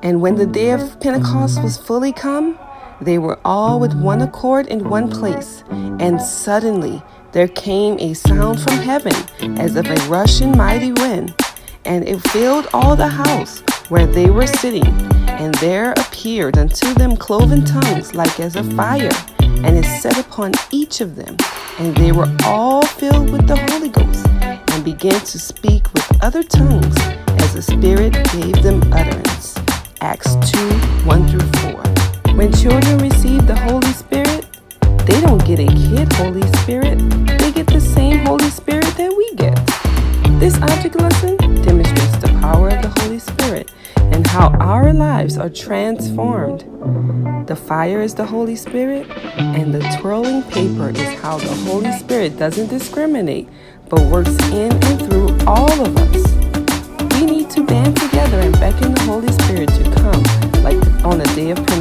And when the day of Pentecost was fully come, they were all with one accord in one place. And suddenly there came a sound from heaven as of a rushing mighty wind, and it filled all the house where they were sitting. And there appeared unto them cloven tongues like as of fire, and it sat upon each of them. And they were all filled with the Holy Ghost, and began to speak with other tongues as the Spirit gave them utterance. Acts 2:1-4. When children receive the Holy Spirit, they don't get a kid Holy Spirit. They get the same Holy Spirit that we get. This object lesson demonstrates the power of the Holy Spirit and how our lives are transformed. The fire is the Holy Spirit, and the twirling paper is how the Holy Spirit doesn't discriminate, but works in and through all of us. We need to band together and beckon the Holy Spirit to come, like on the day of Pentecost.